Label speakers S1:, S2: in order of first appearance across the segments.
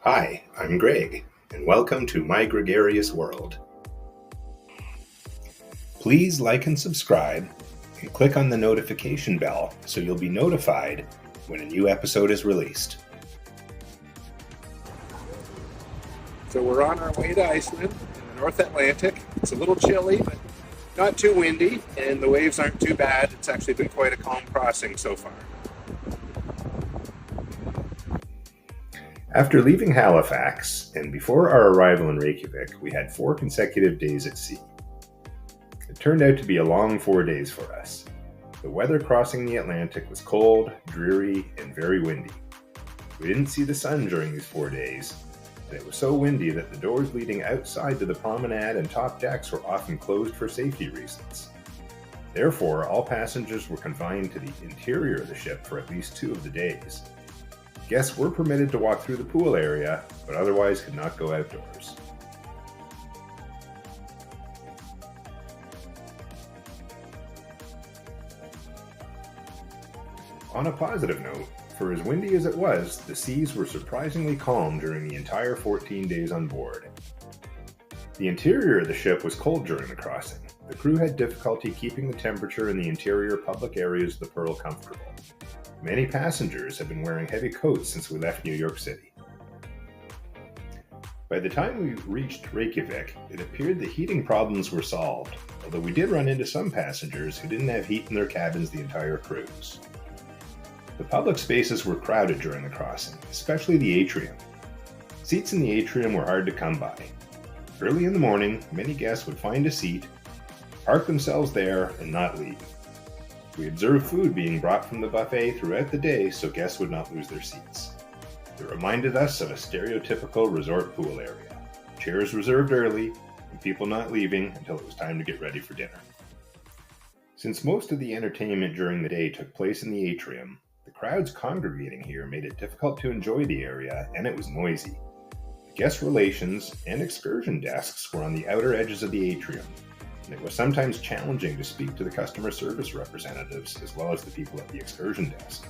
S1: Hi, I'm Greg, and welcome to My Gregarious World. Please like and subscribe, and click on the notification bell so you'll be notified when a new episode is released.
S2: So we're on our way to Iceland in the North Atlantic. It's a little chilly, but not too windy, and the waves aren't too bad. It's actually been quite a calm crossing so far.
S1: After leaving Halifax, and before our arrival in Reykjavik, we had 4 consecutive days at sea. It turned out to be a long 4 days for us. The weather crossing the Atlantic was cold, dreary, and very windy. We didn't see the sun during these 4 days, and it was so windy that the doors leading outside to the promenade and top decks were often closed for safety reasons. Therefore, all passengers were confined to the interior of the ship for at least 2 of the days. Guests were permitted to walk through the pool area, but otherwise could not go outdoors. On a positive note, for as windy as it was, the seas were surprisingly calm during the entire 14 days on board. The interior of the ship was cold during the crossing. The crew had difficulty keeping the temperature in the interior public areas of the Pearl comfortable. Many passengers have been wearing heavy coats since we left New York City. By the time we reached Reykjavik, it appeared the heating problems were solved, although we did run into some passengers who didn't have heat in their cabins the entire cruise. The public spaces were crowded during the crossing, especially the atrium. Seats in the atrium were hard to come by. Early in the morning, many guests would find a seat, park themselves there, and not leave. We observed food being brought from the buffet throughout the day so guests would not lose their seats. It reminded us of a stereotypical resort pool area. Chairs reserved early, and people not leaving until it was time to get ready for dinner. Since most of the entertainment during the day took place in the atrium, the crowds congregating here made it difficult to enjoy the area, and it was noisy. Guest relations and excursion desks were on the outer edges of the atrium, and it was sometimes challenging to speak to the customer service representatives as well as the people at the excursion desk.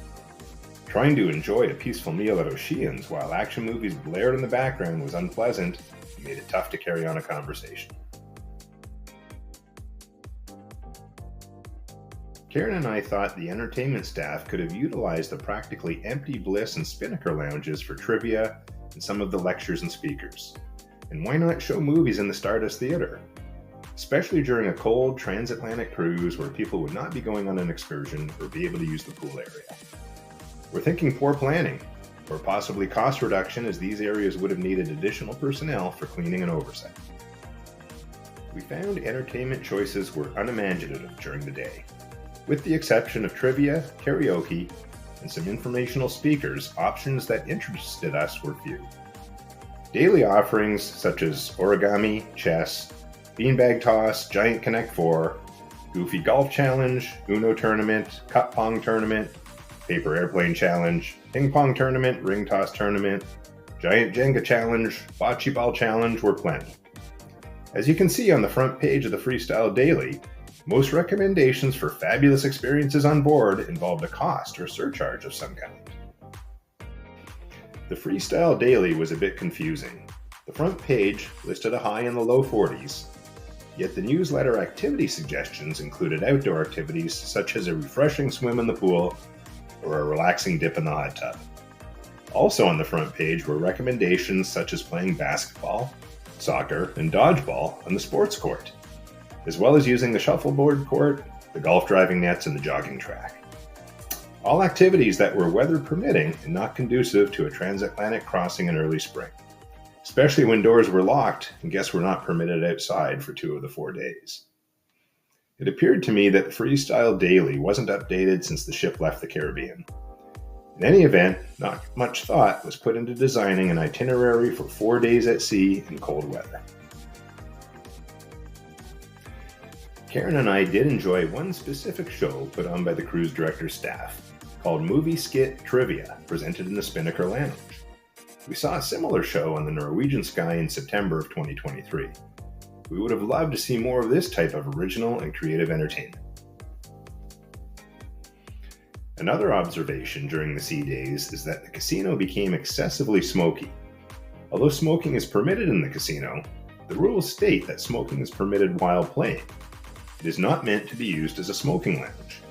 S1: Trying to enjoy a peaceful meal at O'Shea's while action movies blared in the background was unpleasant and made it tough to carry on a conversation. Karen and I thought the entertainment staff could have utilized the practically empty Bliss and Spinnaker lounges for trivia and some of the lectures and speakers. And why not show movies in the Stardust Theater? Especially during a cold transatlantic cruise where people would not be going on an excursion or be able to use the pool area. We're thinking poor planning, or possibly cost reduction, as these areas would have needed additional personnel for cleaning and oversight. We found entertainment choices were unimaginative during the day. With the exception of trivia, karaoke, and some informational speakers, options that interested us were few. Daily offerings such as origami, chess, beanbag toss, giant Connect 4, goofy golf challenge, Uno tournament, cup pong tournament, paper airplane challenge, ping pong tournament, ring toss tournament, giant Jenga challenge, bocce ball challenge were plenty. As you can see on the front page of the Freestyle Daily, most recommendations for fabulous experiences on board involved a cost or surcharge of some kind. The Freestyle Daily was a bit confusing. The front page listed a high in the low 40s, yet the newsletter activity suggestions included outdoor activities such as a refreshing swim in the pool or a relaxing dip in the hot tub. Also on the front page were recommendations such as playing basketball, soccer, and dodgeball on the sports court, as well as using the shuffleboard court, the golf driving nets, and the jogging track. All activities that were weather permitting and not conducive to a transatlantic crossing in early spring, especially when doors were locked and guests were not permitted outside for 2 of the 4 days. It appeared to me that the Freestyle Daily wasn't updated since the ship left the Caribbean. In any event, not much thought was put into designing an itinerary for 4 days at sea in cold weather. Karen and I did enjoy one specific show put on by the cruise director's staff, called Movie Skit Trivia, presented in the Spinnaker Lounge. We saw a similar show on the Norwegian Sky in September of 2023. We would have loved to see more of this type of original and creative entertainment. Another observation during the sea days is that the casino became excessively smoky. Although smoking is permitted in the casino, the rules state that smoking is permitted while playing. It is not meant to be used as a smoking lounge.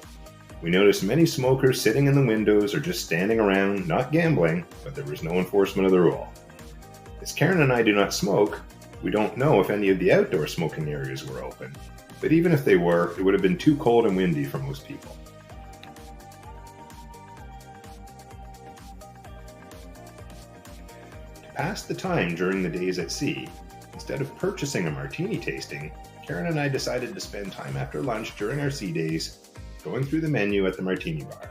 S1: We noticed many smokers sitting in the windows or just standing around, not gambling, but there was no enforcement of the rule. As Karen and I do not smoke, we don't know if any of the outdoor smoking areas were open, but even if they were, it would have been too cold and windy for most people. To pass the time during the days at sea, instead of purchasing a martini tasting, Karen and I decided to spend time after lunch during our sea days going through the menu at the Martini bar.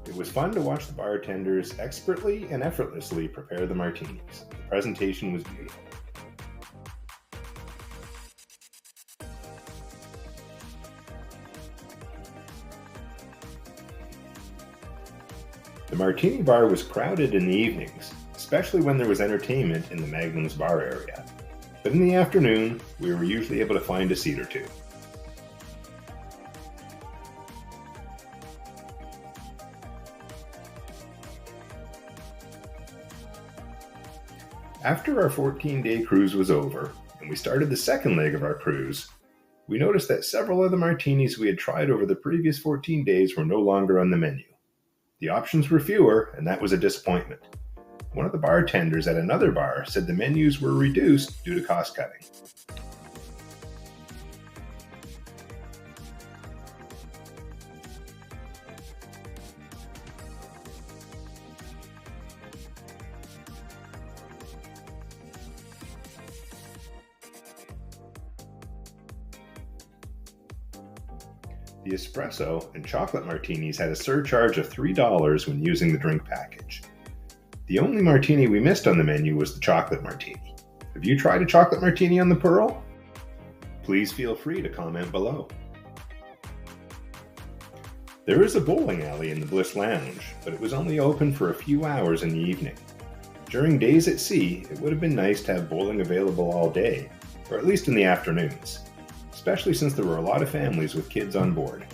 S1: It was fun to watch the bartenders expertly and effortlessly prepare the martinis. The presentation was beautiful. The Martini bar was crowded in the evenings, especially when there was entertainment in the Magnum's bar area. But in the afternoon, we were usually able to find a seat or two. After our 14-day cruise was over, and we started the second leg of our cruise, we noticed that several of the martinis we had tried over the previous 14 days were no longer on the menu. The options were fewer, and that was a disappointment. One of the bartenders at another bar said the menus were reduced due to cost cutting. The espresso and chocolate martinis had a surcharge of $3 when using the drink package. The only martini we missed on the menu was the chocolate martini. Have you tried a chocolate martini on the Pearl? Please feel free to comment below. There is a bowling alley in the Bliss Lounge, but it was only open for a few hours in the evening. During days at sea, it would have been nice to have bowling available all day, or at least in the afternoons, especially since there were a lot of families with kids on board.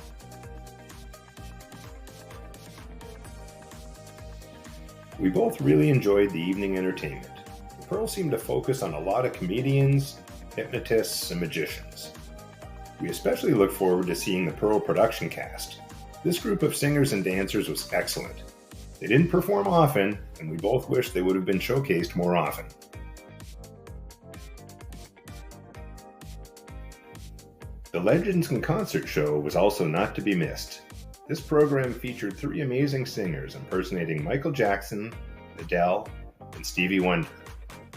S1: We both really enjoyed the evening entertainment. The Pearl seemed to focus on a lot of comedians, hypnotists, and magicians. We especially look forward to seeing the Pearl production cast. This group of singers and dancers was excellent. They didn't perform often, and we both wish they would have been showcased more often. The Legends in Concert show was also not to be missed. This program featured 3 amazing singers impersonating Michael Jackson, Adele, and Stevie Wonder,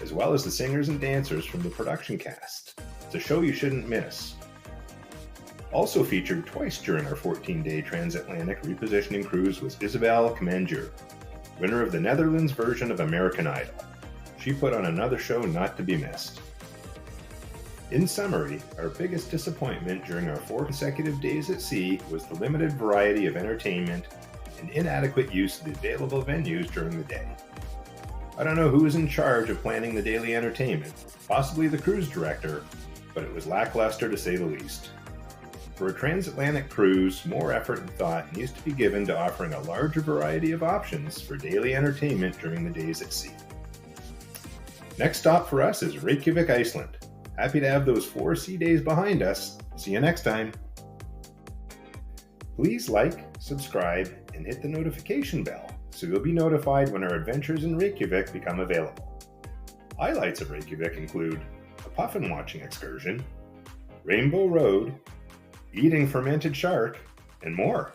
S1: as well as the singers and dancers from the production cast. It's a show you shouldn't miss. Also featured twice during our 14-day Transatlantic Repositioning cruise was Isabelle Comandur, winner of the Netherlands version of American Idol. She put on another show not to be missed. In summary, our biggest disappointment during our 4 consecutive days at sea was the limited variety of entertainment and inadequate use of the available venues during the day. I don't know who is in charge of planning the daily entertainment, possibly the cruise director, but it was lackluster to say the least. For a transatlantic cruise, more effort and thought needs to be given to offering a larger variety of options for daily entertainment during the days at sea. Next stop for us is Reykjavik, Iceland. Happy to have those 4 sea days behind us. See you next time. Please like, subscribe, and hit the notification bell so you'll be notified when our adventures in Reykjavik become available. Highlights of Reykjavik include a puffin watching excursion, Rainbow Road, eating fermented shark, and more.